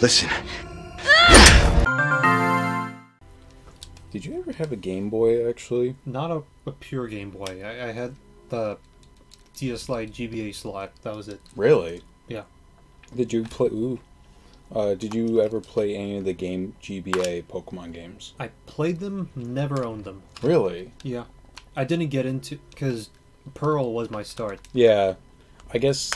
Listen. Did you ever have a Game Boy, actually? Not a pure Game Boy. I had the DS Lite GBA slot. That was it. Really? Yeah. Did you play... Ooh. Did you ever play any of the GBA Pokemon games? I played them, never owned them. Really? Yeah. I didn't get into... Because Pearl was my start. Yeah. I guess...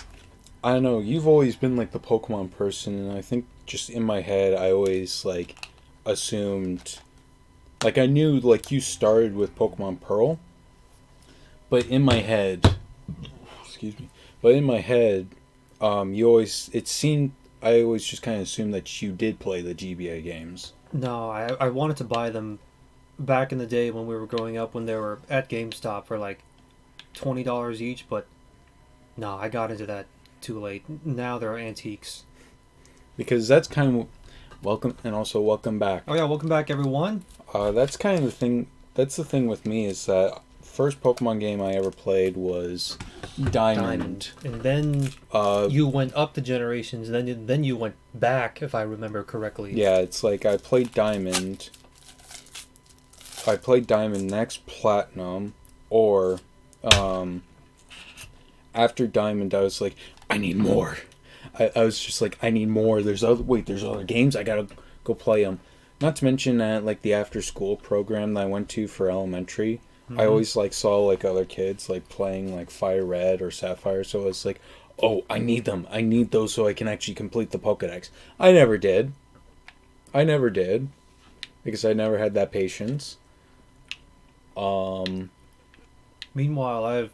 I don't know. You've always been, like, the Pokemon person, and I think just in my head, I always, like, assumed... Like, I knew, like, you started with Pokemon Pearl, but in my head... Excuse me. But in my head, you always... It seemed... I always just kind of assumed that you did play the GBA games. No, I wanted to buy them back in the day when we were growing up, when they were at GameStop for like $20 each, but no, I got into that too late. Now they're antiques. Because that's kind of... Welcome, and also welcome back. Oh yeah, welcome back everyone. That's kind of the thing... That's the thing with me, is that first Pokemon game I ever played was Diamond. And then you went up the generations, and then you went back, if I remember correctly. Yeah, it's like I played Diamond, next Platinum, or after Diamond I was like, I need more. I was just like, I need more. There's other games, I gotta go play them. Not to mention that, like, the after school program that I went to for elementary, I always, like, saw, like, other kids, like, playing, like, Fire Red or Sapphire, so I was like, oh, I need them. I need those so I can actually complete the Pokedex. I never did. Because I never had that patience. Meanwhile,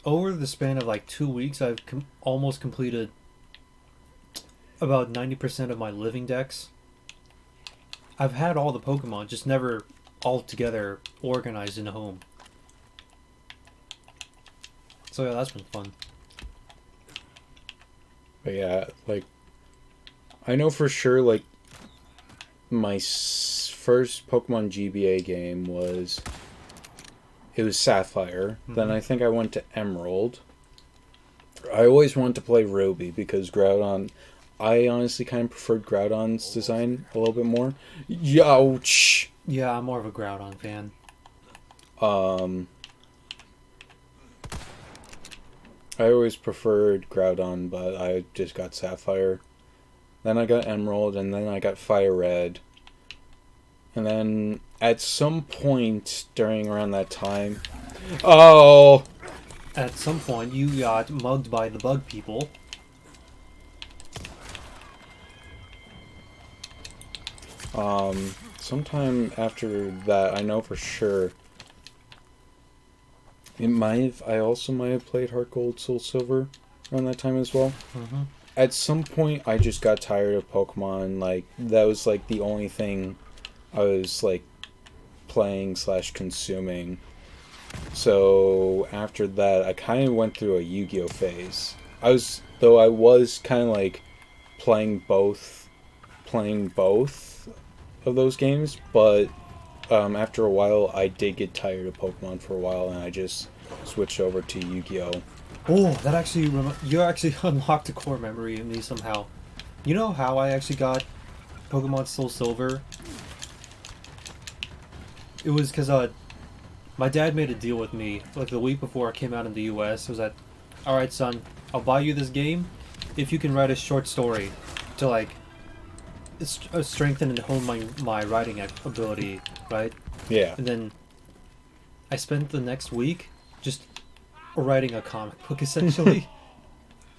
over the span of like 2 weeks, I've almost completed about 90% of my living decks. I've had all the Pokemon, just never all together organized in a home. So yeah, that's been fun. But yeah, like, I know for sure, like, my first Pokemon GBA game was Sapphire. Then I think I went to Emerald. I always wanted to play Ruby because Groudon... I honestly kind of preferred Groudon's design a little bit more. Youch! Yeah, I'm more of a Groudon fan. I always preferred Groudon, but I just got Sapphire. Then I got Emerald, and then I got Fire Red. And then at some point during around that time... Oh! At some point, you got mugged by the bug people. Sometime after that, I know for sure. I also might have played Heart Gold, Soul Silver around that time as well. At some point, I just got tired of Pokemon. Like, that was like the only thing I was like playing / consuming. So after that, I kind of went through a Yu-Gi-Oh phase. I was kind of like playing both of those games, but after a while, I did get tired of Pokemon for a while, and I just switched over to Yu-Gi-Oh. Oh, that actually you actually unlocked a core memory in me somehow. You know how I actually got Pokemon Soul Silver? It was because my dad made a deal with me like the week before it came out in the US. It was that, all right, son, I'll buy you this game if you can write a short story to like strengthen and hone my writing ability, right? Yeah. And then I spent the next week just writing a comic book, essentially.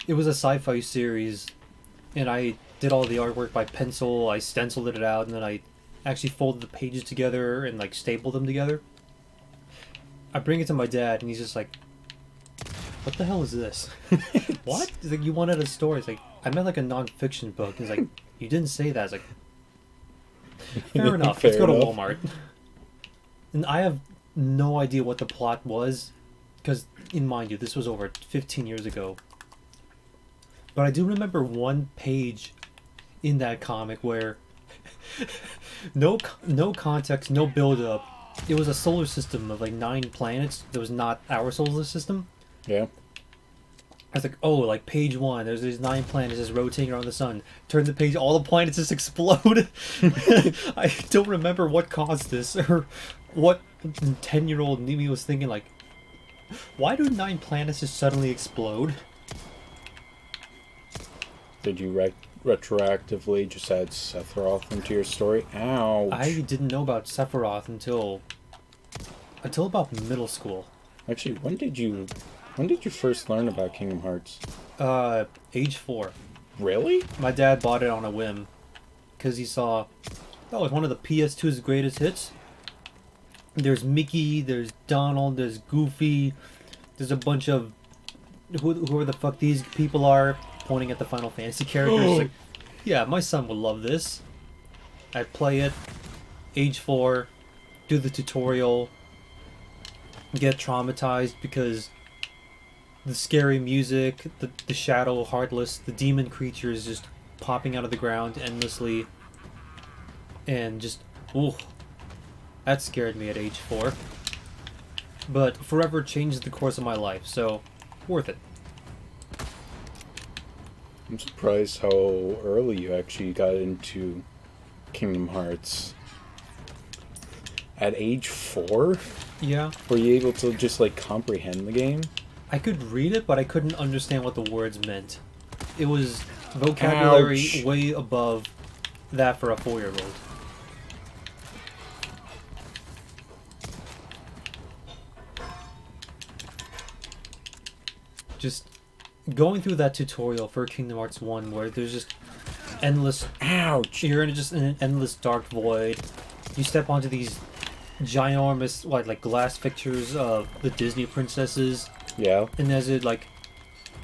It was a sci-fi series, and I did all the artwork by pencil. I stenciled it out, and then I actually folded the pages together and like stapled them together. I bring it to my dad, and he's just like, "What the hell is this?" What? He's like, "You wanted a story?" It's like, "I meant like a non-fiction book." He's like, "You didn't say that." I was like, fair enough. Let's go to Walmart. And I have no idea what the plot was, because, mind you, this was over 15 years ago. But I do remember one page in that comic where no context, no build-up. It was a solar system of like 9 planets that was not our solar system. Yeah. I was like, oh, like page one, there's these 9 planets just rotating around the sun. Turn the page, all the planets just explode. I don't remember what caused this or what 10-year-old Nimi was thinking. Like, why do 9 planets just suddenly explode? Did you retroactively just add Sephiroth into your story? Ouch. I didn't know about Sephiroth until about middle school. Actually, when did you first learn about Kingdom Hearts? Age 4. Really? My dad bought it on a whim because he saw that was one of the PS2's greatest hits. There's Mickey, there's Donald, there's Goofy, there's a bunch of who the fuck these people are, pointing at the Final Fantasy characters. Like, yeah, my son will love this. I play it, age 4, do the tutorial, get traumatized because the scary music, the shadow, heartless, the demon creatures just popping out of the ground endlessly, and just, ooh, that scared me at age 4. But forever changed the course of my life, so worth it. I'm surprised how early you actually got into Kingdom Hearts. At age 4? Yeah, Were you able to just, like, comprehend the game? I could read it, but I couldn't understand what the words meant. It was vocabulary Ouch. way above that for a 4-year-old. Just going through that tutorial for Kingdom Hearts 1 where there's just endless... Ouch! You're just in an endless dark void. You step onto these ginormous, like glass fixtures of the Disney princesses. Yeah. And as it, like,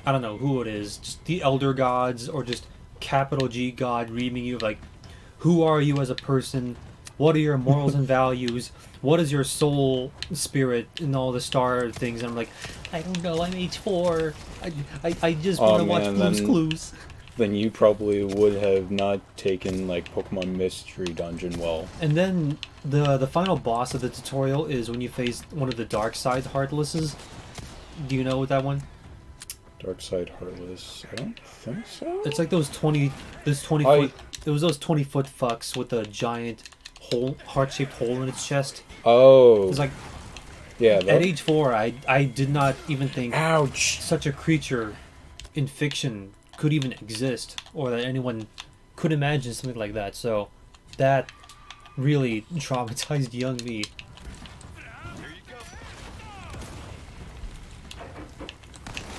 I don't know who it is, just the Elder Gods, or just capital G God reading you, like, who are you as a person? What are your morals and values? What is your soul spirit? And all the star things. And I'm like, I don't know, I'm age 4. I just want to watch Blue's Clues. Then you probably would have not taken, like, Pokemon Mystery Dungeon well. And then the final boss of the tutorial is when you face one of the Dark Side Heartlesses. Do you know that one? Dark Side Heartless. I don't think so. It's like those 20 foot. It was those 20-foot fucks with a giant hole, heart-shaped hole in its chest. Oh. It's like, yeah. at age 4, I did not even think Ouch. such a creature in fiction could even exist, or that anyone could imagine something like that. So that really traumatized young me.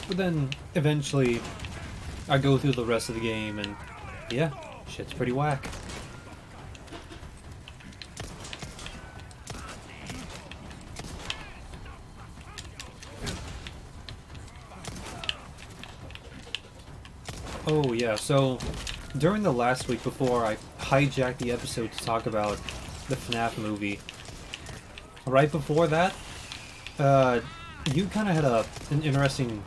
But then eventually I go through the rest of the game and yeah, shit's pretty whack. Oh yeah, so during the last week before I hijacked the episode to talk about the FNAF movie, right before that, you kind of had an interesting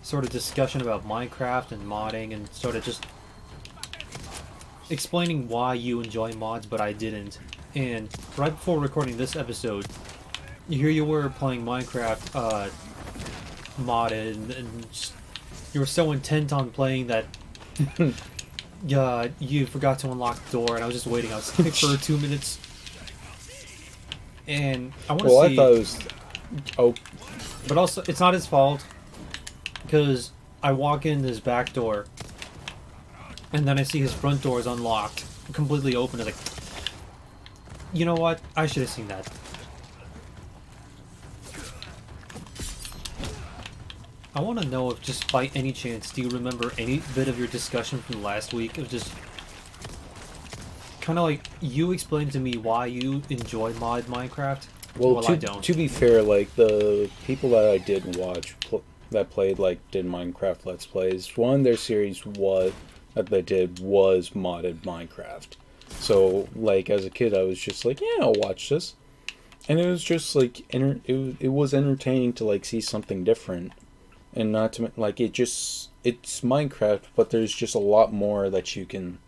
sort of discussion about Minecraft and modding and sort of just explaining why you enjoy mods but I didn't. And right before recording this episode, here you were playing Minecraft modded and just, you were so intent on playing that you forgot to unlock the door, and I was just waiting outside for 2 minutes. And I want to see... I thought it was... Oh. But also, it's not his fault, because I walk in this back door, and then I see his front door is unlocked, completely open. It's like, you know what? I should have seen that. I want to know if, just by any chance, do you remember any bit of your discussion from last week of just kind of like you explained to me why you enjoy mod Minecraft? Well, I don't. To be fair, like the people that I did watch that played did Minecraft Let's Plays, one of their series that they did was modded Minecraft. So like as a kid, I was just like, yeah, I'll watch this, and it was just like it was entertaining to like see something different. And not to like it's Minecraft, but there's just a lot more that you can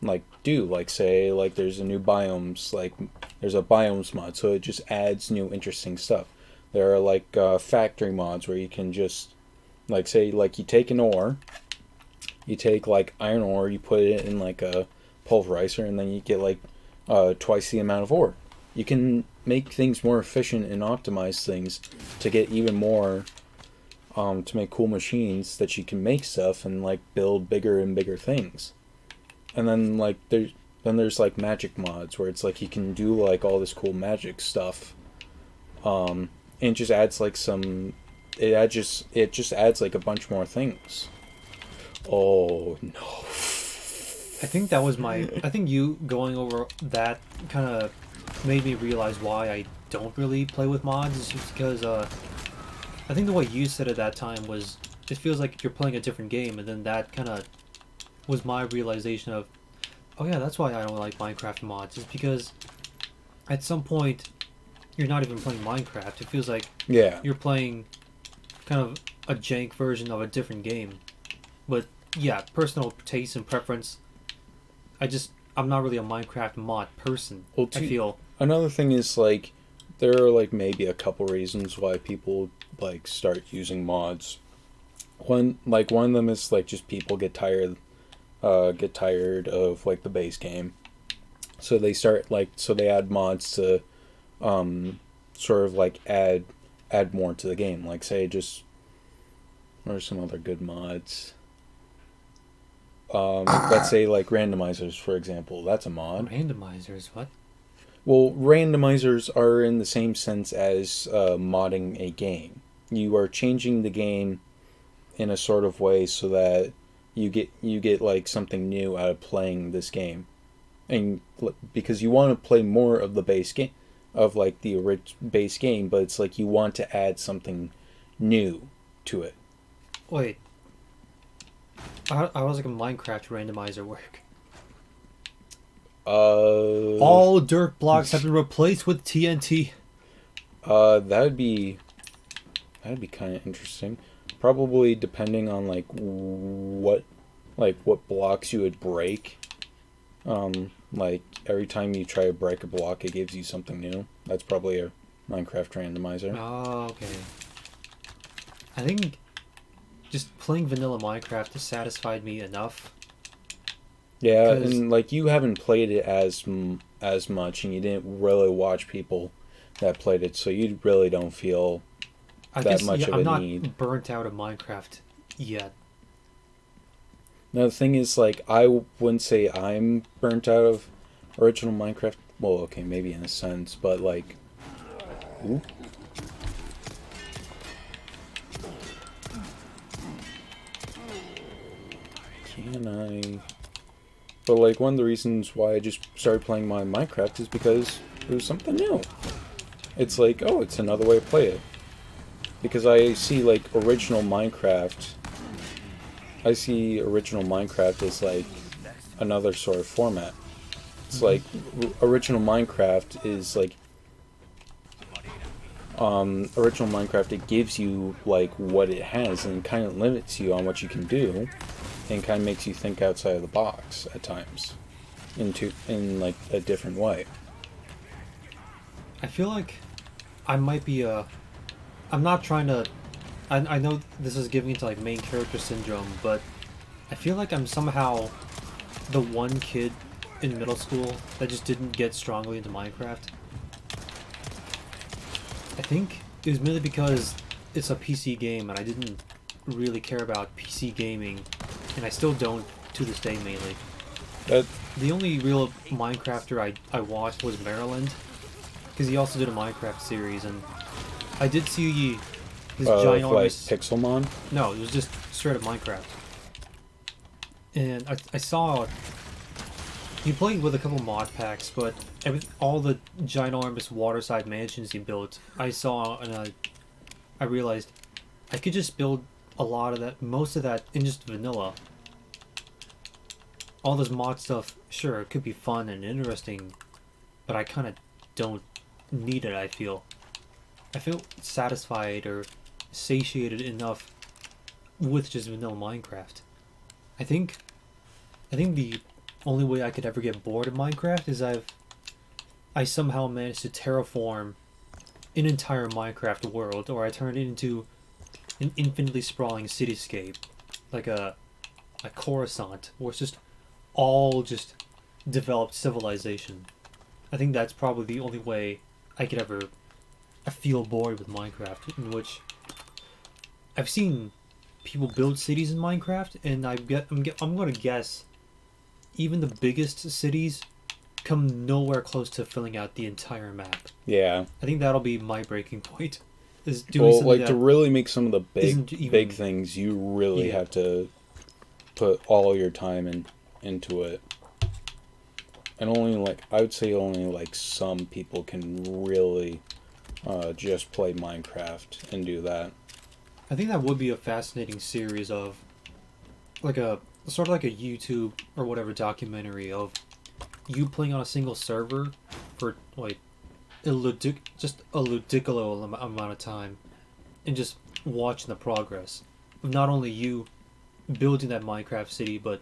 like do. Like say like there's a new biomes, like there's a biomes mod, so it just adds new interesting stuff. There are like factory mods where you can just Like, say, like, you take an ore, you take, like, iron ore, you put it in, like, a pulverizer, and then you get, like, twice the amount of ore. You can make things more efficient and optimize things to get even more, to make cool machines that you can make stuff and, like, build bigger and bigger things. And then, like, there's, like, magic mods, where it's, like, you can do, like, all this cool magic stuff. And it just adds, like, it just adds, like, a bunch more things. Oh, no. I think you going over that kind of made me realize why I don't really play with mods. Is just because I think the way you said it that time was it feels like you're playing a different game, and then that kind of was my realization of, oh yeah, that's why I don't like Minecraft mods. Is because at some point you're not even playing Minecraft. It feels like Yeah. you're playing kind of a jank version of a different game. But yeah, personal taste and preference. I'm not really a Minecraft mod person. Well, I feel another thing is, like, there are, like, maybe a couple reasons why people, like, start using mods. One of them is, like, just people get tired of, like, the base game. So they add mods to, sort of, like, add more to the game. Like, say, what are some other good mods? Let's say, like, randomizers, for example. That's a mod. randomizers. What? Well, randomizers are in the same sense as modding a game. You are changing the game in a sort of way so that you get like something new out of playing this game, and because you want to play more of the base game, of like the base game, but it's like you want to add something new to it. Wait. How was like a Minecraft randomizer work? All dirt blocks have been replaced with TNT. That'd be kind of interesting. Probably depending on like what blocks you would break. Like every time you try to break a block, it gives you something new. That's probably a Minecraft randomizer. Oh, okay. I think just playing vanilla Minecraft has satisfied me enough. Yeah, and like you haven't played it as much, and you didn't really watch people that played it, so you really don't feel that much of a need. I'm not burnt out of Minecraft yet. Now the thing is, like, I wouldn't say I'm burnt out of original Minecraft. Well, okay, maybe in a sense, but like, ooh. Can I? But like, one of the reasons why I just started playing my Minecraft is because it was something new. It's like, oh, it's another way to play it. Because I see like original Minecraft as like another sort of format. It's like original Minecraft is like original Minecraft, it gives you like what it has and kind of limits you on what you can do, and kind of makes you think outside of the box at times in like a different way. I feel like I might be I'm not trying to. I know this is giving into like main character syndrome, but I feel like I'm somehow the one kid in middle school that just didn't get strongly into Minecraft. I think it was mainly because it's a PC game and I didn't really care about PC gaming, and I still don't to this day mainly. The only real Minecrafter I watched was Maryland, because he also did a Minecraft series, and I did see this ginormous... Like Pixelmon? No, it was just straight up Minecraft. And I saw... He played with a couple mod packs, but all the ginormous waterside mansions he built, I saw, and I realized I could just build a lot of that, most of that, in just vanilla. All this mod stuff, sure, it could be fun and interesting, but I kind of don't need it, I feel. I feel satisfied or satiated enough with just vanilla Minecraft. I think the only way I could ever get bored of Minecraft is I somehow managed to terraform an entire Minecraft world, or I turned it into an infinitely sprawling cityscape, like a Coruscant, where it's just all just developed civilization. I think that's probably the only way I could ever feel bored with Minecraft, in which I've seen people build cities in Minecraft, and I'm gonna guess even the biggest cities come nowhere close to filling out the entire map. Yeah. I think that'll be my breaking point. Is doing Well, something like that to really make some of the even- big things, you really Yeah. have to put all your time into it. And only like I would say only like some people can really just play Minecraft and do that. I think that would be a fascinating series of like a sort of like a YouTube or whatever documentary of you playing on a single server for like just a ludicolo amount of time, and just watching the progress of not only you building that Minecraft city, but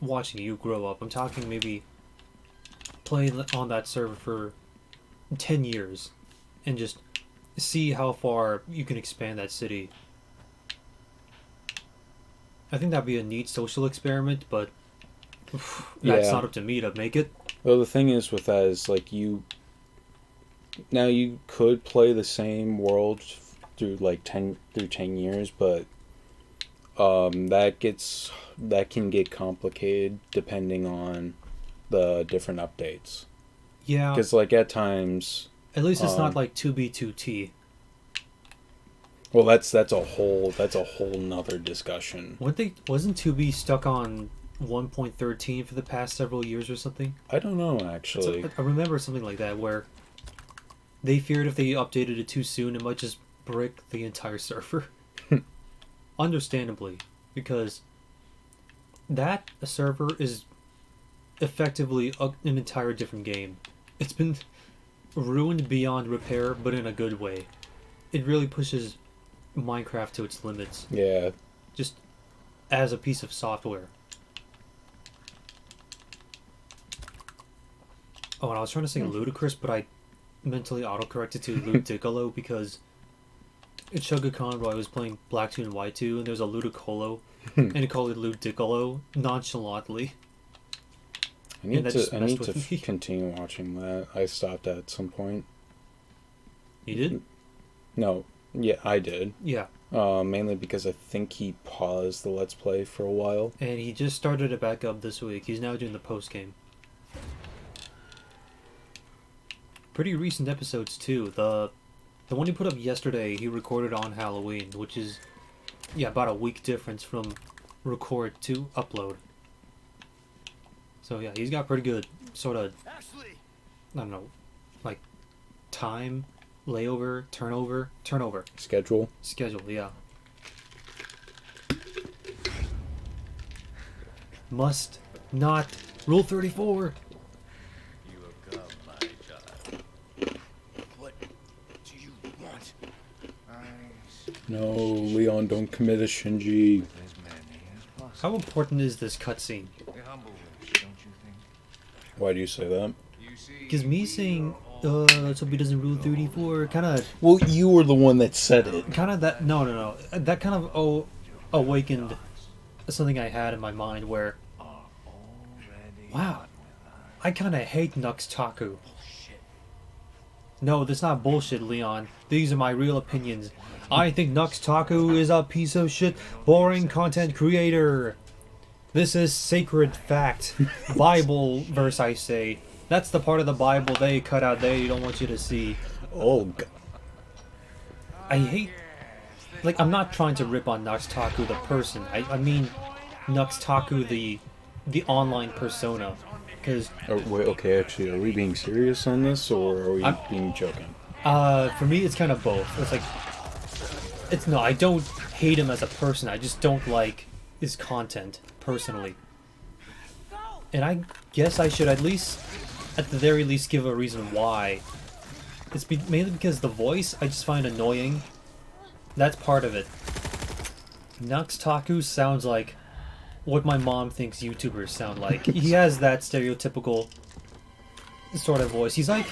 watching you grow up. I'm talking maybe playing on that server for 10 years and just see how far you can expand that city. I think that'd be a neat social experiment, but that's Yeah. not up to me to make it. Well, the thing is with that is like you could play the same world through like 10 years, but that can get complicated depending on the different updates. Yeah, Because like at times, at least it's not um, like 2B2T. well, that's a whole nother discussion. Wasn't 2B stuck on 1.13 for the past several years or something? I don't know actually. I remember something like that where they feared if they updated it too soon, it might just brick the entire server. Understandably, because that server is effectively an entire different game. It's been ruined beyond repair, but in a good way. It really pushes Minecraft to its limits, Yeah. just as a piece of software. Oh, and I was trying to say ludicrous, but I mentally autocorrected to ludicolo because in Sugar Conroy I was playing Black 2 and White 2, and there's a ludicolo, and it called it ludicolo nonchalantly. I need that just to messed with me. continue watching that. I stopped at some point. You did? No. Yeah, I did. Yeah. Mainly because I think he paused the Let's Play for a while. And he just started it back up this week. He's now doing the post game. Pretty recent episodes too. The one he put up yesterday, he recorded on Halloween, which is about a week difference from record to upload. So yeah, he's got pretty good sort of, I don't know, like time, layover, turnover, Schedule. schedule, yeah. Must not rule 34. You have come, my child. What do you want? No, Leon, don't commit a Shinji. As many as possible. How important is this cutscene? A humble wish, don't you think? Why do you say that? You see, Because me saying, let's hope he doesn't rule 34, kind of Well, you were the one that said it. that, no. That kind of awakened something I had in my mind where, wow, I kind of hate Nux Taku. No, that's not bullshit, Leon. These are my real opinions. I think Nux Taku is a piece of shit, boring content creator. This is sacred fact. Bible verse, I say. That's the part of the Bible they cut out they don't want you to see. Oh, God. I hate... Like, I'm not trying to rip on Nux Taku the person. I mean Nux Taku the online persona. Because... Wait, okay, actually, are we being serious on this, or are we being joking? For me, it's kind of both. It's like... No, I don't hate him as a person. I just don't like his content, personally. And I guess I should at the very least, give a reason why. It's mainly because the voice I just find annoying. That's part of it. Nux Taku sounds like what my mom thinks YouTubers sound like. He has that stereotypical sort of voice. He's like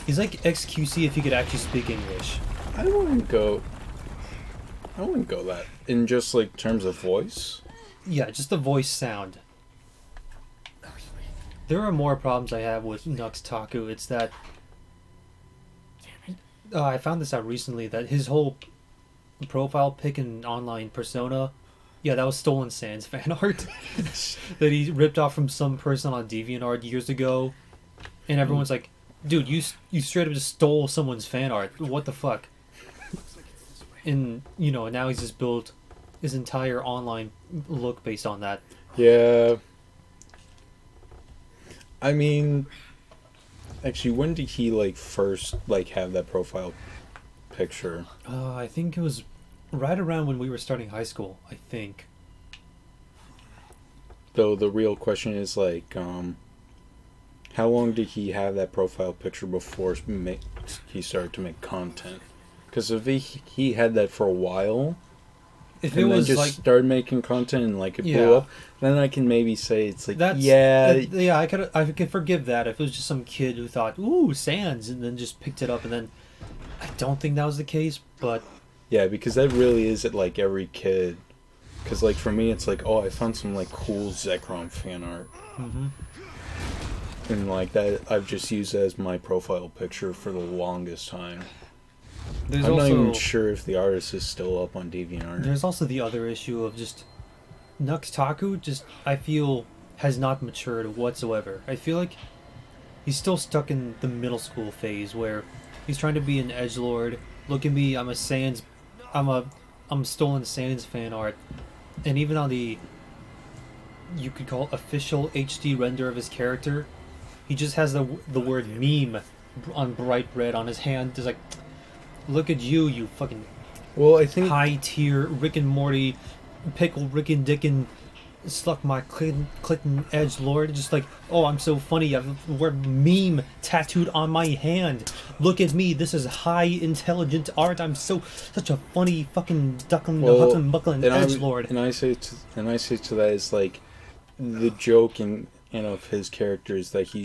XQC if he could actually speak English. I wouldn't go. I wouldn't go that. In just, like, terms of voice? Yeah, just the voice sound. There are more problems I have with Nux Taku. It's that I found this out recently that his whole profile pic and online persona, yeah, that was Stolen Sans fan art that he ripped off from some person on DeviantArt years ago, and everyone's like, "Dude, you straight up just stole someone's fan art. What the fuck?" And now he's just built his entire online look based on that. Yeah. I mean, actually, when did he, like, first, like, have that profile picture? I think it was right around when we were starting high school, I think. Though the real question is, like, how long did he have that profile picture before he started to make content? Because if he had that for a while, If and it then was just like, started making content and, like, it blew Yeah. up, then I can maybe say it's like, that's yeah, yeah, I could forgive that if it was just some kid who thought, "Ooh, Sans," and then just picked it up, and then I don't think that was the case, but yeah, because that really is at, like, every kid. Because, like, for me, it's like, oh, I found some, like, cool Zekrom fan art. mhm. And, like, that I've just used as my profile picture for the longest time. There's I'm also not even sure if the artist is still up on DeviantArt. there's also the other issue of just Nux Taku. Just I feel has not matured whatsoever. I feel like he's still stuck in the middle school phase where he's trying to be an edgelord. Look at me, I'm a Sans, I'm Stolen Sans fan art, and even on the you could call official HD render of his character, he just has the word meme on bright red on his hand. It's like, look at you, you fucking Well, I think high tier Rick and Morty, pickle Rick and Dickin, suck my clinton edge lord. Just like, oh, I'm so funny. I have the word meme tattooed on my hand. Look at me. This is high intelligent art. I'm such a funny fucking duckling, huckling, buckling edge lord. And I say to that is like the joke in of his character is that he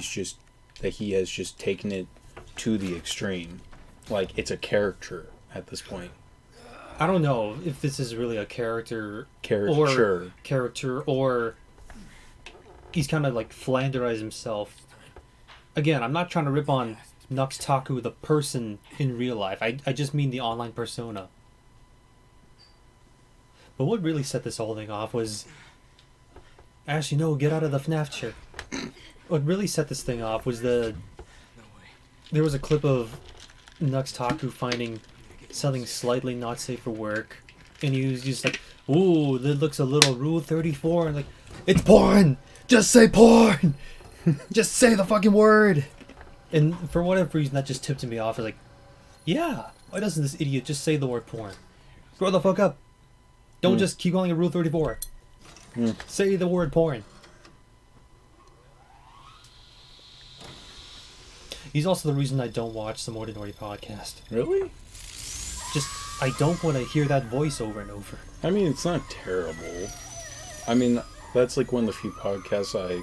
has just taken it to the extreme. Like, it's a character at this point. I don't know if this is really a character or he's kind of like flanderized himself. Again, I'm not trying to rip on Nux Taku the person in real life. I just mean the online persona. But what really set this whole thing off was, Ash, get out of the FNAF chair. What really set this thing off was there was a clip of Nux Taku finding something slightly not safe for work, and he was just like, "Ooh, that looks a little Rule 34," and like, "It's porn! Just say porn! Just say the fucking word!" And for whatever reason, that just tipped me off. I was like, yeah, why doesn't this idiot just say the word porn? Grow the fuck up! Don't just keep calling it Rule 34. Say the word porn. He's also the reason I don't watch the Ordinary podcast. Really? Just, I don't want to hear that voice over and over. I mean, it's not terrible. I mean, that's like one of the few podcasts I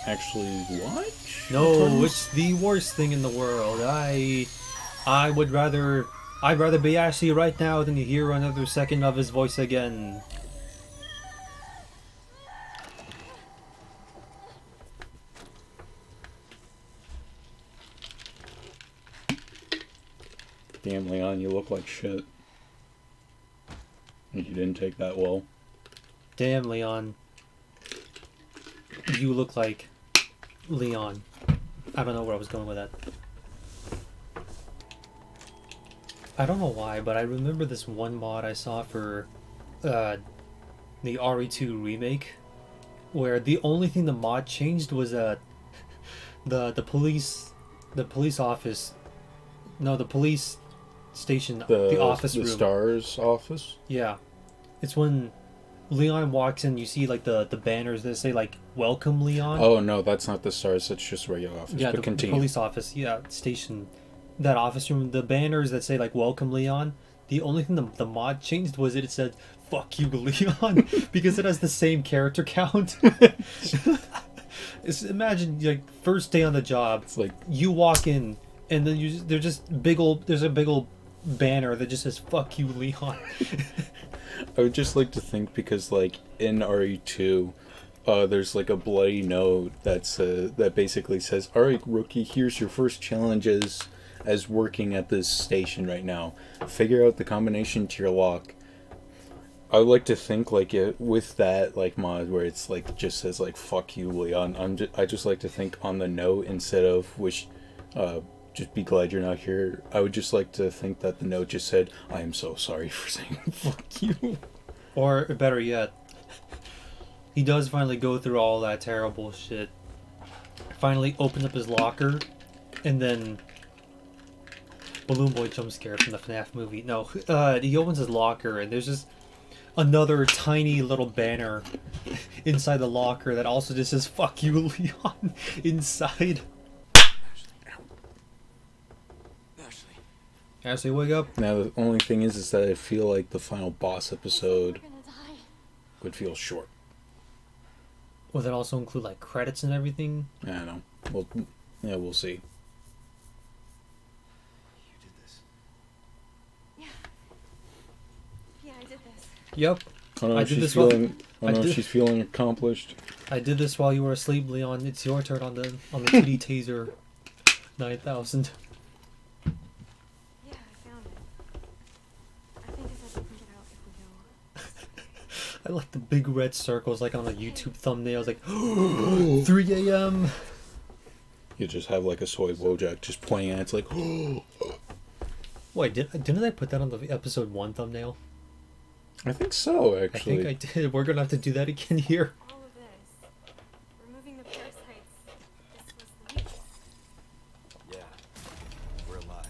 actually watch. No, it's the worst thing in the world. I'd rather be Ashley right now than to hear another second of his voice again. Damn, Leon, you look like shit. You didn't take that well. Damn, Leon. You look like Leon. I don't know where I was going with that. I don't know why, but I remember this one mod I saw for the RE2 remake, where the only thing the mod changed was the police office. No, the police station, the office room. The STARS office? Yeah. It's when Leon walks in, you see like the banners that say like "Welcome Leon." Oh no, that's not the STARS, that's just regular office. Yeah, but the police office, station. That office room, the banners that say like "Welcome Leon." The only thing the mod changed was it said "Fuck you, Leon," because it has the same character count. Imagine like first day on the job, It's like, you walk in and then there's a big old banner that just says "Fuck you, Leon." I would just like to think because like in RE2, there's like a bloody note that basically says, "All right, rookie, here's your first challenge as working at this station right now. Figure out the combination to your lock." I would like to think like it with that like mod where it's like just says like "fuck you, Leon." I just like to think on the note instead of wish, just be glad you're not here. I would just like to think that the note just said, "I am so sorry for saying fuck you." Or better yet, he does finally go through all that terrible shit. Finally opens up his locker, and then Balloon Boy jump scare from the FNAF movie. No, he opens his locker, and there's just another tiny little banner inside the locker that also just says "Fuck you, Leon" inside. Ashley, wake up. Now the only thing is that I feel like the final boss episode We're gonna die. would feel short. Will that also include like credits and everything? I don't know. Well, yeah, we'll see. You did this. Yeah, I did this. Yep. Oh no, I did she's this one. feeling. Oh I no, did- she's feeling accomplished. I did this while you were asleep, Leon. It's your turn on the TD Taser 9000. Yeah, I found it. I think I said we can get out if we go. I like the big red circles like on the YouTube thumbnails, like 3 a.m. You just have like a soy Wojak just pointing at it. It's like, Wait, didn't I put that on the episode 1 thumbnail? I think so, I actually. think I did. We're gonna have to do that again here. All of this. Removing the parasites. This was the week. Yeah. We're alive.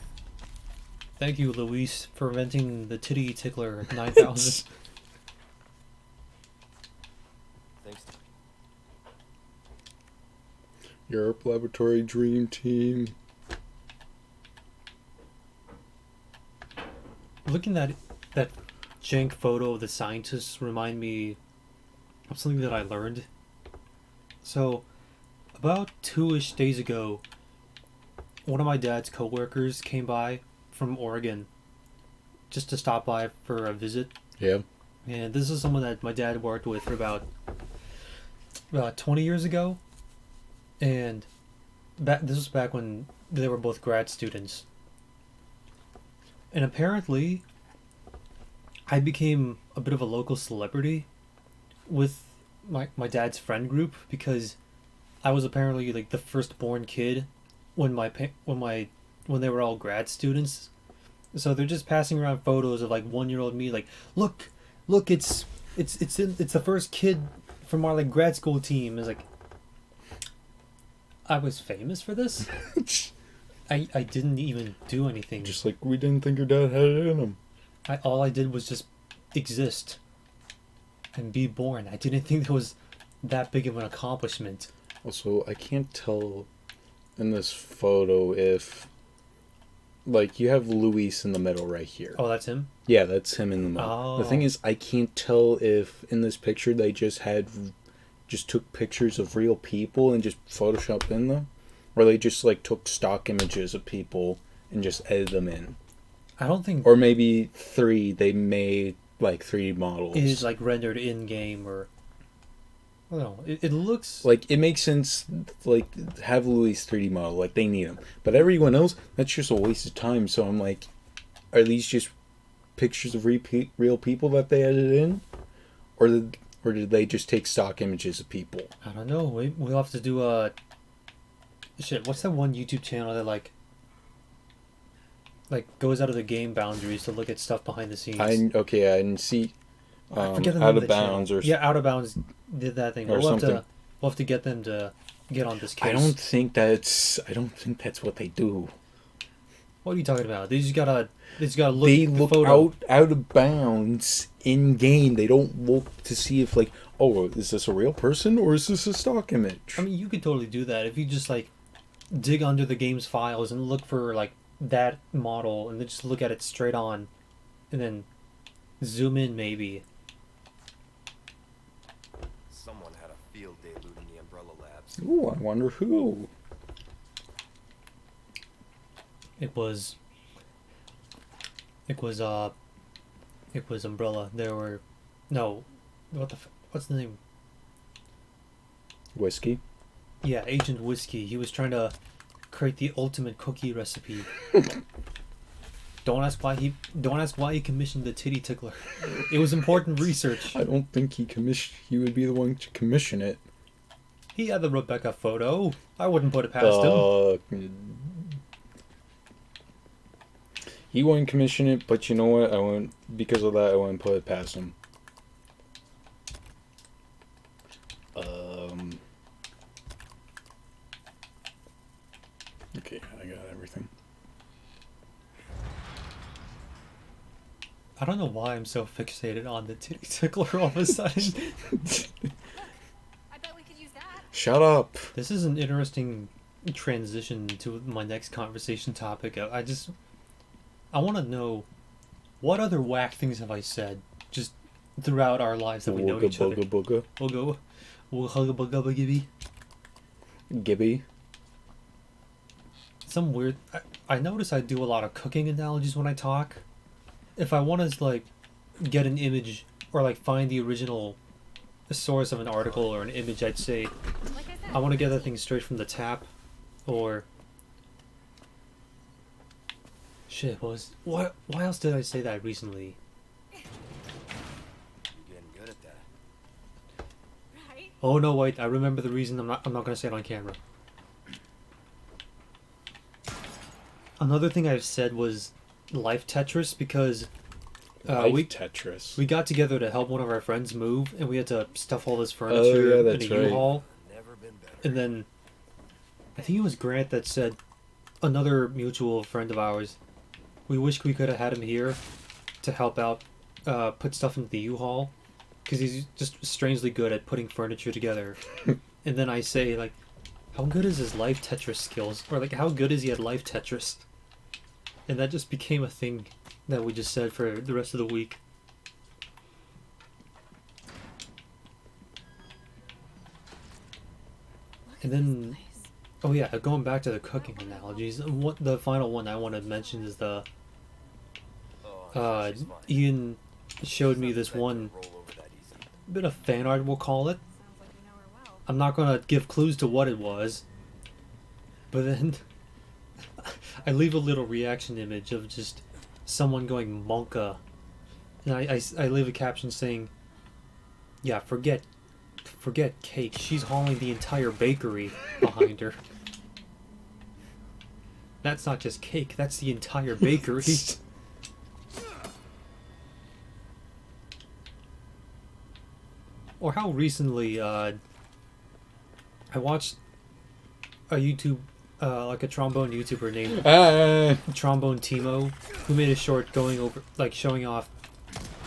Thank you, Luis, for inventing the titty tickler 9000. Thanks. Europe Laboratory Dream Team. Looking at that jank photo of the scientists remind me of something that I learned. So, about 2-ish days ago, one of my dad's coworkers came by from Oregon just to stop by for a visit. Yeah. And this is someone that my dad worked with for about 20 years ago. And this was back when they were both grad students. And apparently, I became a bit of a local celebrity with my dad's friend group because I was apparently like the firstborn kid when when they were all grad students. So they're just passing around photos of like 1-year-old me, like look, it's the first kid from our like grad school team. Is like I was famous for this. I didn't even do anything. Just like, we didn't think your dad had it in him. All I did was just exist and be born. I didn't think that was that big of an accomplishment. Also, I can't tell in this photo if, like, you have Luis in the middle right here. Oh, that's him? Yeah, that's him in the middle. The thing Oh. is, I can't tell if in this picture they just took pictures of real people and just photoshopped in them, or they just like took stock images of people and just edited them in. I don't think Or maybe they made like 3D models. it is like rendered in game or I don't know. It looks Like, it makes sense, like, have Louis 3D model, like, they need him. But everyone else, that's just a waste of time, so I'm like, are these just pictures of real people that they edited in? Or did they just take stock images of people? I don't know. We'll have to do a shit. What's that one YouTube channel that like goes out of the game boundaries to look at stuff behind the scenes? I didn't see I forget the name Out of of the channel. Bounds or Yeah, Out of Bounds did that thing. or something. We'll have to get them to get on this case. I don't think that's what they do. What are you talking about? They just gotta look They at the look photo. out of bounds in game. They don't look to see if, like, oh, is this a real person or is this a stock image? I mean, you could totally do that if you just like dig under the game's files and look for like that model and then just look at it straight on, and then zoom in maybe. Someone had a field day looting the Umbrella Labs. Ooh, I wonder who. It was It was Umbrella. There were, no, what's the name? Whiskey. Yeah, Agent Whiskey. He was trying to create the ultimate cookie recipe. Don't ask why he commissioned the titty tickler. It was important research. I don't think he would be the one to commission it. He had the Rebecca photo. I wouldn't put it past him. He wouldn't commission it, but you know what? Because of that, I wouldn't put it past him. Okay, I got everything. I don't know why I'm so fixated on the titty tickler all of a sudden. I bet we could use that. Shut up. This is an interesting transition to my next conversation topic. I want to know, what other whack things have I said just throughout our lives that we know each other? Booga. We'll hug a bugga gibby. Gibby. Some weird. I notice I do a lot of cooking analogies when I talk. If I want to like get an image or like find the original source of an article or an image, I'd say Like I said, I want to get that thing straight from the tap, or shit. Why else did I say that recently? You're getting good at that. right? Oh no, wait! I remember the reason. I'm not gonna say it on camera. Another thing I've said was Life Tetris, because Tetris. we got together to help one of our friends move, and we had to stuff all this furniture in a that's right. U-Haul. Never been better. And then I think it was Grant that said, another mutual friend of ours, we wish we could have had him here to help out, put stuff into the U-Haul, because he's just strangely good at putting furniture together. And then I say, like, how good is his Life Tetris skills? Or like, how good is he at Life Tetris? And that just became a thing that we just said for the rest of the week. And then, oh yeah, going back to the cooking analogies, what the final one I want to mention is the Oh, she's fine. Ian showed me She's this not one meant to roll over that easy. bit of fan art, we'll call it. Sounds like you know her well. I'm not gonna give clues to what it was, but then I leave a little reaction image of just someone going monka, and I leave a caption saying, "Yeah, forget cake. She's hauling the entire bakery behind her. That's not just cake. That's the entire bakery." Or how recently I watched a YouTube, like a trombone YouTuber named Trombone Timo, who made a short going over, like, showing off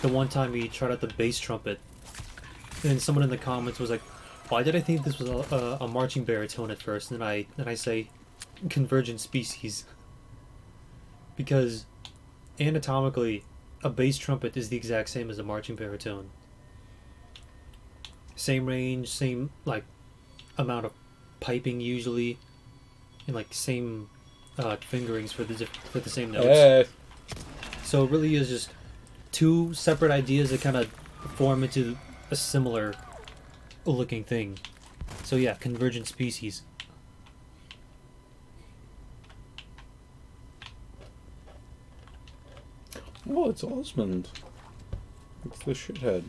the one time he tried out the bass trumpet. And someone in the comments was like, "Why did I think this was a marching baritone at first?" And then I say, "Convergent species." Because anatomically, a bass trumpet is the exact same as a marching baritone. Same range, same like amount of piping usually, and like same fingerings for the same notes. So it really is just two separate ideas that kind of form into a similar looking thing. So yeah, convergent species. Oh, it's Osmond. It's the shithead.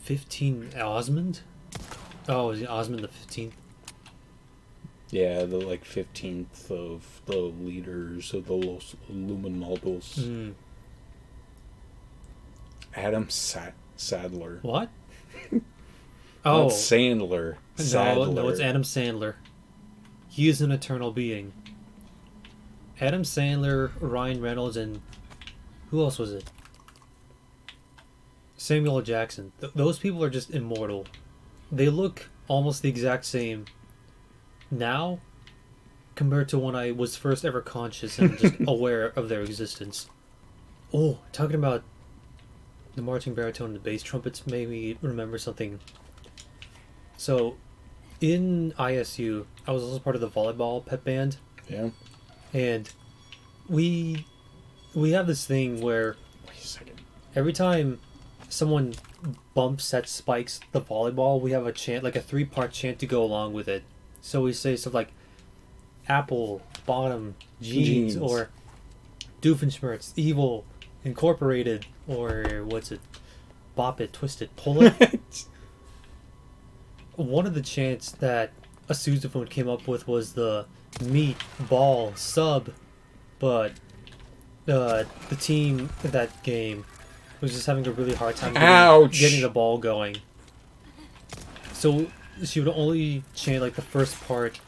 15 Osmond? Oh, is it Osmond the 15th? Yeah, the 15th of the leaders of the Los Illuminados. Mm. Adam Sadler. What? Not Oh, Sandler. Sadler. no, it's Adam Sandler. He is an eternal being. Adam Sandler, Ryan Reynolds, and who else was it? Samuel L. Jackson. Those people are just immortal. They look almost the exact same now compared to when I was first ever conscious and just aware of their existence. Oh, talking about the marching baritone and the bass trumpets made me remember something. So, in ISU, I was also part of the volleyball pep band, Yeah. and we we have this thing where Wait a second. every time someone bumps that spikes the volleyball, we have a chant, like a 3-part chant to go along with it. So we say stuff like apple, bottom, jeans, or Doofenshmirtz, evil, incorporated, or what's it? Bop it, twist it, pull it. One of the chants that a sousaphone came up with was the meat, ball, sub, but the team of that game was just having a really hard time getting the ball going. So she would only chant like the first part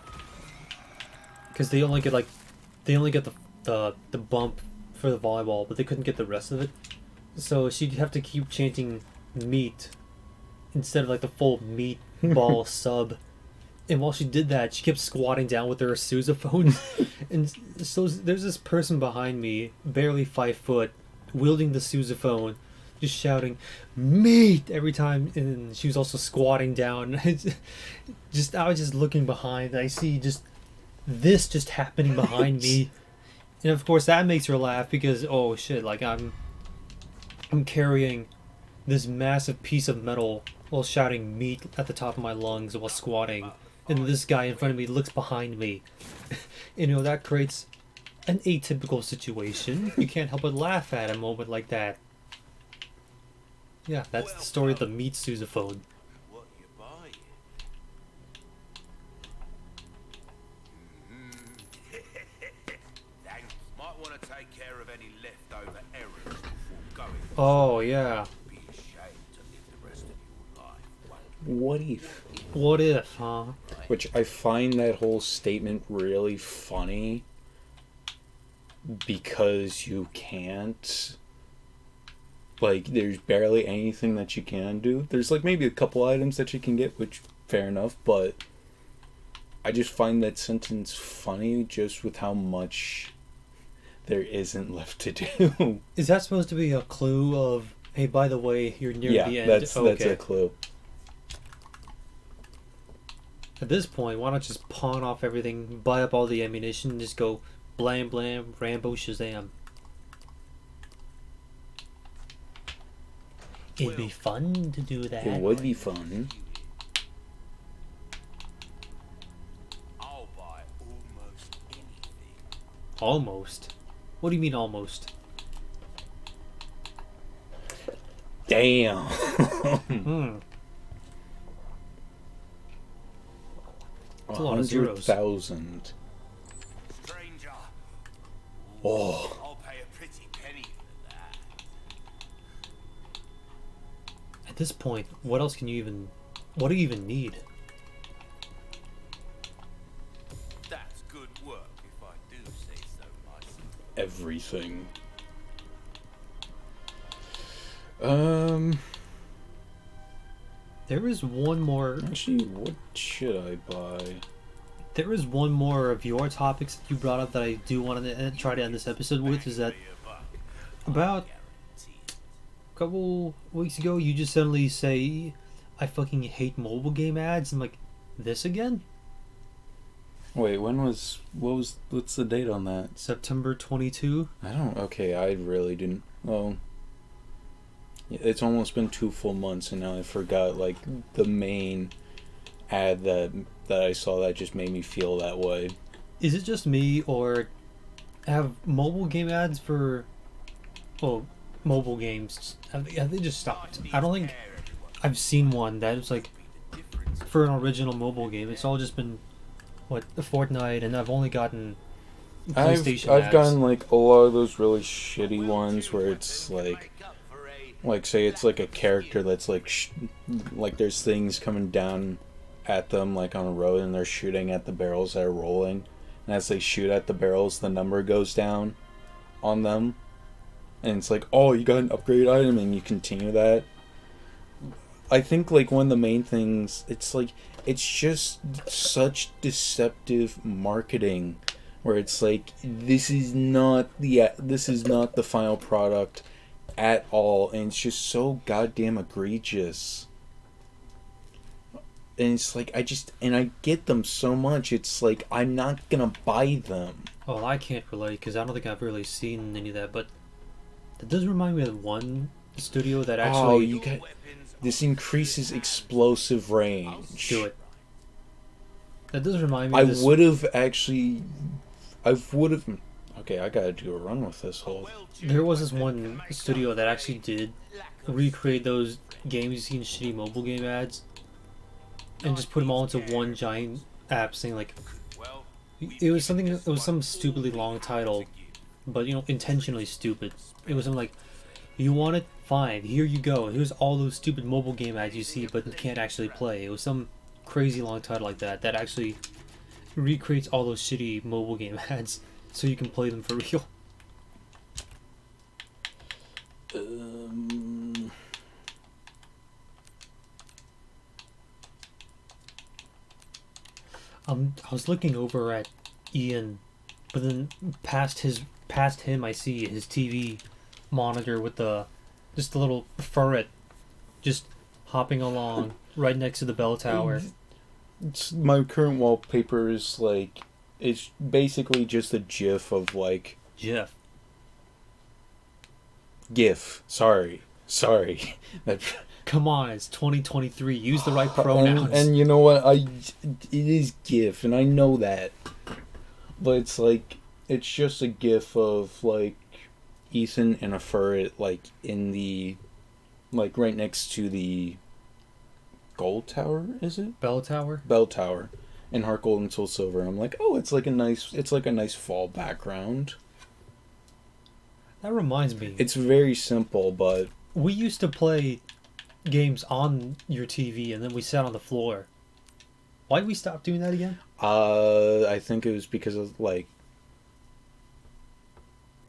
because they only get the bump for the volleyball, but they couldn't get the rest of it. So she'd have to keep chanting meat instead of like the full meat ball sub. And while she did that, she kept squatting down with her sousaphone. And so there's this person behind me, barely 5 foot, wielding the sousaphone, just shouting meat every time. And she was also squatting down. I was just looking behind. I see this just happening behind me. And of course that makes her laugh because, oh shit, like I'm carrying this massive piece of metal while shouting meat at the top of my lungs while squatting. And this guy in front of me looks behind me. And that creates an atypical situation. You can't help but laugh at a moment like that. Yeah, that's the story of the meat sousaphone. What you buy? Thanks. Might want to take care of any leftover errands before going. Oh, yeah. Be ashamed to live the rest of your life. What if? What if, huh? Which I find that whole statement really funny because you can't. Like, there's barely anything that you can do. There's like maybe a couple items that you can get, which fair enough, but I just find that sentence funny just with how much there isn't left to do. Is that supposed to be a clue of, hey, by the way, you're near the end? That's a clue. At this point, why not just pawn off everything, buy up all the ammunition, and just go blam blam, Rambo Shazam? It'd be fun to do that. It would be fun. I'll buy almost anything. Almost? What do you mean almost? Damn. That's a lot of zeros. 100,000. Stranger. Oh. I'll pay a pretty penny for that. At this point, what else can you even... What do you even need? That's good work, if I do say so myself. Everything. There is one more... Actually, what should I buy? There is one more of your topics that you brought up that I do want to try to end this episode with, is that about a couple weeks ago, you just suddenly say, I fucking hate mobile game ads. I'm like, this again? Wait, what's the date on that? September 22? Okay, I really didn't. Well, it's almost been 2 full months, and now I forgot, like, the main ad that I saw that just made me feel that way. Is it just me, or have mobile game ads for, well, mobile games, have they just stopped? I don't think I've seen one that was like, for an original mobile game. It's all just been, what, the Fortnite, and I've only gotten PlayStation I've ads. gotten, like, a lot of those really shitty ones where it's, like, say it's, like, a character that's, like, like, there's things coming down at them, like, on a road, and they're shooting at the barrels that are rolling. And as they shoot at the barrels, the number goes down on them. And it's like, oh, you got an upgrade item, and you continue that. I think, like, one of the main things, it's, like, it's just such deceptive marketing, where it's like, this is not the final product at all, and it's just so goddamn egregious. And it's like, I get them so much, it's like, I'm not gonna buy them. Well, I can't relate because I don't think I've really seen any of that, but that does remind me of one studio that Oh, actually you got this increases explosive range. do it. That does remind me I of this. would have actually. I would have. Okay, I gotta do a run with this whole. There was this one studio that actually did recreate those games you see in shitty mobile game ads and just put them all into one giant app saying like it was something, it was some stupidly long title, but you know, intentionally stupid. It was something like, you want it, fine, here you go, here's all those stupid mobile game ads you see but you can't actually play. It was some crazy long title like that that actually recreates all those shitty mobile game ads so you can play them for real. I was looking over at Ian, but then past him I see his TV monitor with the just a little ferret just hopping along right next to the bell tower. My current wallpaper is like, it's basically just a GIF of like Jeff. GIF. Sorry. That. Come on, it's 2023. Use the right pronouns. And you know what? It is GIF, and I know that. But it's like, it's just a GIF of like Ethan and a ferret like in the, like right next to the gold tower. Is it Bell tower? bell tower? In Heart Gold and Soul Silver. I'm like, oh, it's like a nice fall background. That reminds me. It's very simple, but We used to play games on your TV and then we sat on the floor. Why did we stop doing that again? I think it was because of like,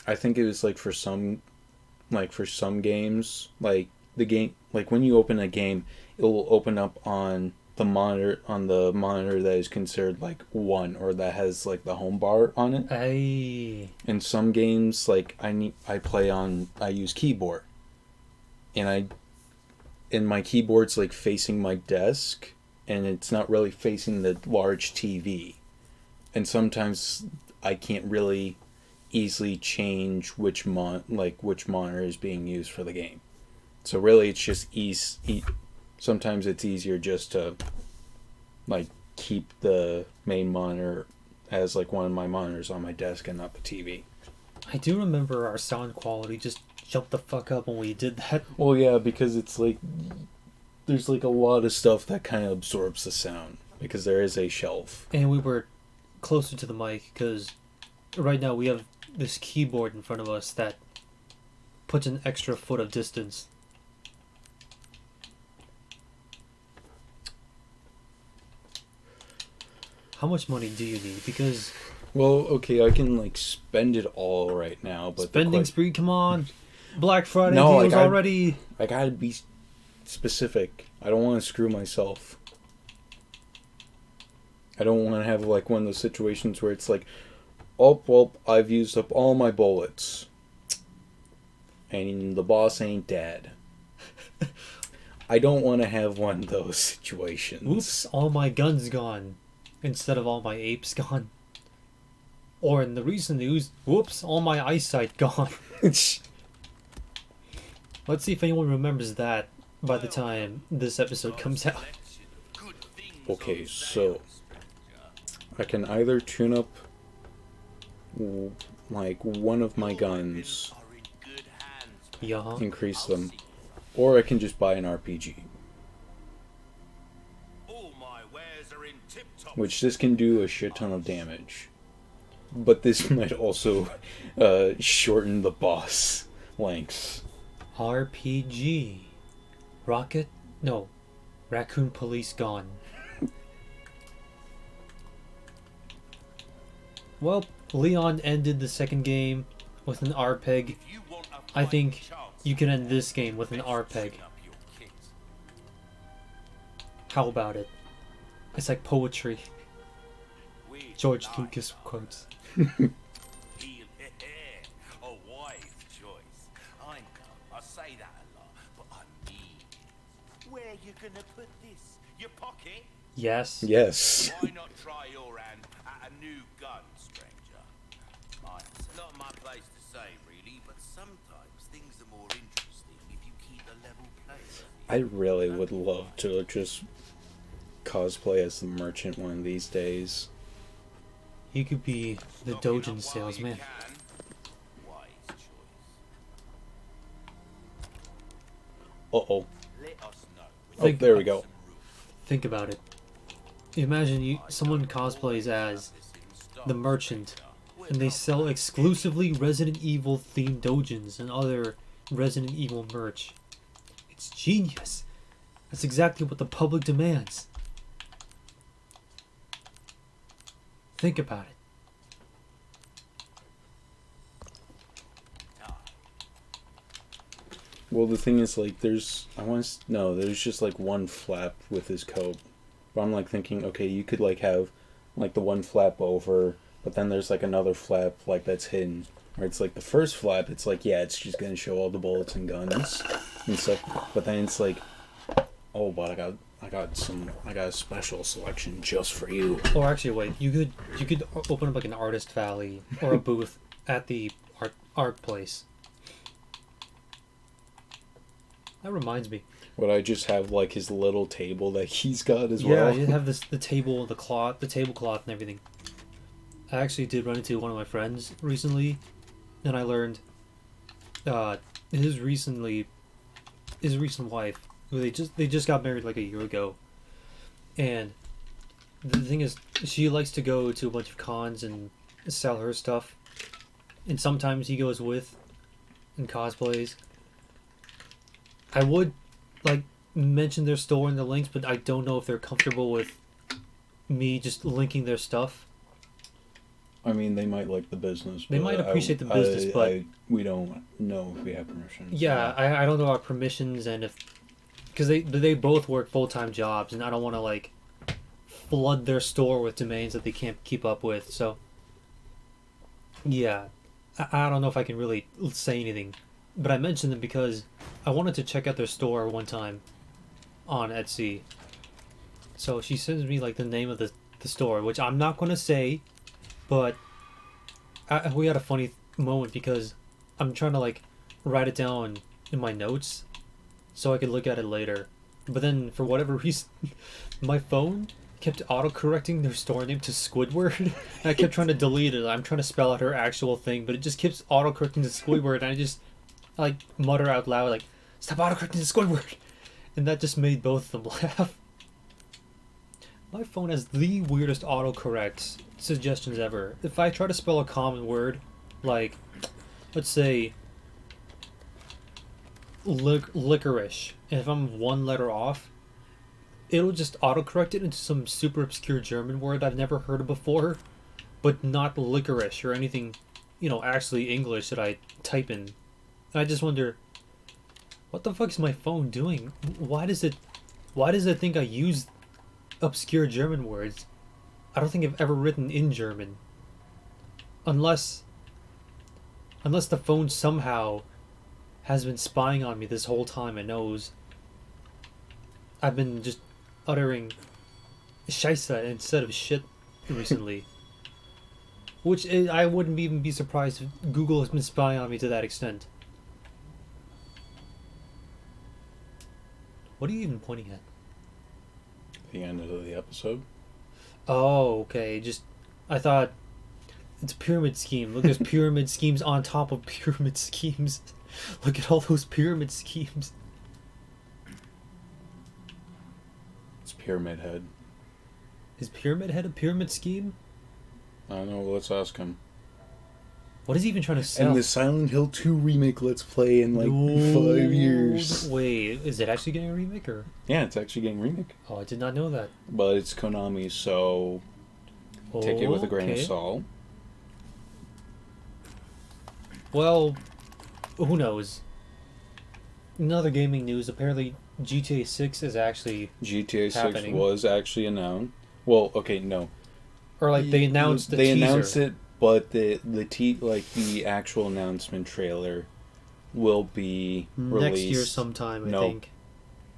I think it was like for some games, like the game, like when you open a game, it will open up on the monitor that is considered like 1, or that has like the home bar on it. Hey. In some games, like I use keyboard, and my keyboard's like facing my desk, and it's not really facing the large TV, and sometimes I can't really easily change which monitor is being used for the game. So really, it's just sometimes it's easier just to like keep the main monitor as like one of my monitors on my desk and not the TV. I do remember our sound quality just jumped the fuck up when we did that. Well, yeah, because it's like there's like a lot of stuff that kind of absorbs the sound because there is a shelf. And we were closer to the mic because right now we have this keyboard in front of us that puts an extra foot of distance. How much money do you need? Because Well, okay, I can like spend it all right now, but spending spree, come on. Black Friday No, deals like, already. I gotta be specific. I don't want to screw myself. I don't want to have like one of those situations where it's like, oh, well, I've used up all my bullets, and the boss ain't dead. I don't want to have one of those situations. Oops, all my guns gone. Instead of all my apes gone. Or in the recent news, whoops, all my eyesight gone. Let's see if anyone remembers that by the time this episode comes out. Okay, so I can either tune up like one of my guns, Yeah. increase them, or I can just buy an RPG. Which this can do a shit ton of damage. But this might also shorten the boss lengths. RPG. Rocket? No. Raccoon Police gone. Well, Leon ended the second game with an RPEG. I think you can end this game with an RPEG. How about it? It's like poetry. George Lucas quotes. A wise choice. I know, I say that a lot, but I mean it. Where you gonna put this? Your pocket? Yes. Yes. Why not try your hand at a new gun, stranger? It's not my place to say, really, but sometimes things are more interesting if you keep a level place. I really would love to just cosplay as the merchant one of these days. He could be the Stocking up Dojin while you salesman. can. Wise choice. Uh-oh. Let us know. Oh, there we go. Think about it. Imagine someone cosplays as the merchant, and they sell exclusively Resident Evil themed dojins and other Resident Evil merch. It's genius. That's exactly what the public demands. Think about it. Well, the thing is, like, there's just like one flap with his coat. But I'm like thinking, okay, you could like have like the one flap over, but then there's like another flap like that's hidden. Or it's like the first flap, it's like, yeah, it's just gonna show all the bullets and guns and stuff. But then it's like, oh, but I got a special selection just for you. Or actually, wait, you could open up like an artist valley or a booth at the art place. That reminds me. Would I just have like his little table that he's got as Yeah, well? you have the table, the tablecloth, and everything. I actually did run into one of my friends recently, and I learned his recent wife, who they just got married like a year ago, and the thing is, she likes to go to a bunch of cons and sell her stuff, and sometimes he goes with and cosplays. I would like mention their store in the links, but I don't know if they're comfortable with me just linking their stuff. I mean, they might like the business. They might appreciate the business, but we don't know if we have permission. yeah, I don't know about permissions, and because they both work full-time jobs, and I don't want to like flood their store with domains that they can't keep up with. So yeah, I don't know if I can really say anything, but I mentioned them because I wanted to check out their store one time on Etsy. So she sends me like the name of the store, which I'm not going to say, but we had a funny moment because I'm trying to like write it down in my notes so I could look at it later. But then for whatever reason, my phone kept auto-correcting their store name to Squidward. And I kept trying to delete it. I'm trying to spell out her actual thing, but it just keeps auto-correcting to Squidward, and I just like mutter out loud like, "Stop auto-correcting to Squidward!" And that just made both of them laugh. My phone has the weirdest autocorrect suggestions ever. If I try to spell a common word, like, let's say, licorice, and if I'm one letter off, it'll just autocorrect it into some super obscure German word I've never heard of before, but not licorice or anything, actually English that I type in. And I just wonder, what the fuck is my phone doing? Why does it think I use obscure German words? I don't think I've ever written in German. Unless the phone somehow has been spying on me this whole time and knows I've been just uttering Scheiße instead of shit recently. Which I wouldn't even be surprised if Google has been spying on me to that extent. What are you even pointing at? The end of the episode. Oh, okay. I thought it's a pyramid scheme. Look, there's pyramid schemes on top of pyramid schemes. Look at all those pyramid schemes. It's Pyramid Head. Is Pyramid Head a pyramid scheme? I don't know. Let's ask him. What is he even trying to sell? And the Silent Hill 2 remake Let's Play in like 5 years. Wait, is it actually getting a remake or? Yeah, it's actually getting a remake. Oh, I did not know that. But it's Konami, so take it with a grain of Okay. salt. Well, who knows? In other gaming news, apparently GTA 6 is actually, GTA 6 happening. was actually announced. Well, okay, no. or like they announced the They teaser. announced it, but the actual announcement trailer will be released next year sometime, I No. think.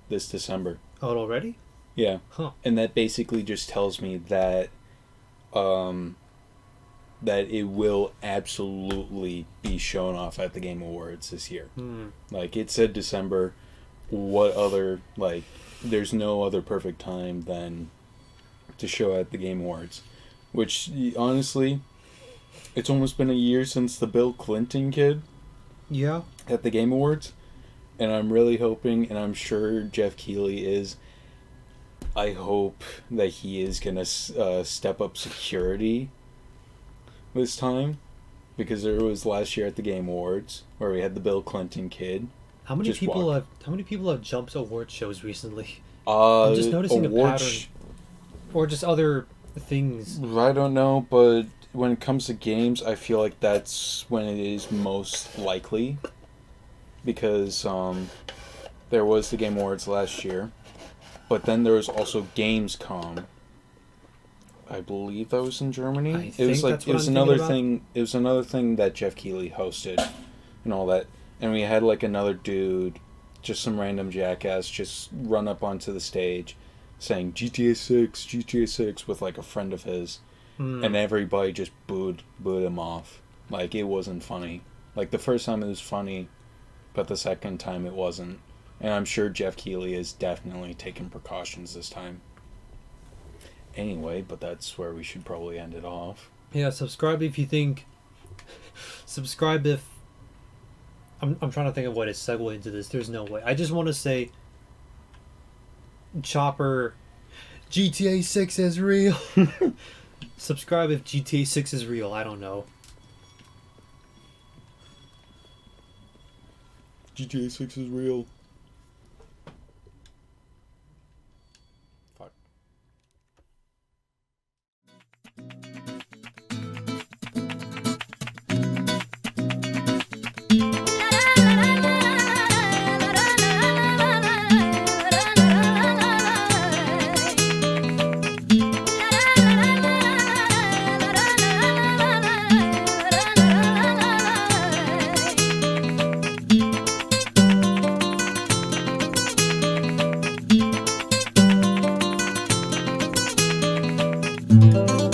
this December. Oh, already? Yeah. Huh. And that basically just tells me that that it will absolutely be shown off at the Game Awards this year. Like, it said December. What other, like, there's no other perfect time than to show at the Game Awards. Which, honestly, it's almost been a year since the Bill Clinton kid Yeah. at the Game Awards. And I'm really hoping, and I'm sure Jeff Keighley is, I hope that he is going to step up security this time. Because there was last year at the Game Awards where we had the Bill Clinton kid. How many Just people walk. have jumped award shows recently? I'm just noticing a pattern. Or just other things. I don't know, but when it comes to games, I feel like that's when it is most likely. Because there was the Game Awards last year, but then there was also Gamescom. I believe that was in Germany. It was like it was another thing. It was another thing that Jeff Keighley hosted, and all that. And we had like another dude, just some random jackass, just run up onto the stage, saying GTA 6 with like a friend of his, and everybody just booed him off. Like, it wasn't funny. Like, the first time it was funny, but the second time it wasn't. And I'm sure Jeff Keighley is definitely taking precautions this time. Anyway, but that's where we should probably end it off. Yeah, subscribe if you think... Subscribe if... I'm trying to think of what to segue into this. There's no way. I just want to say... Chopper... GTA 6 is real. Subscribe if GTA 6 is real. I don't know. GTA 6 is real.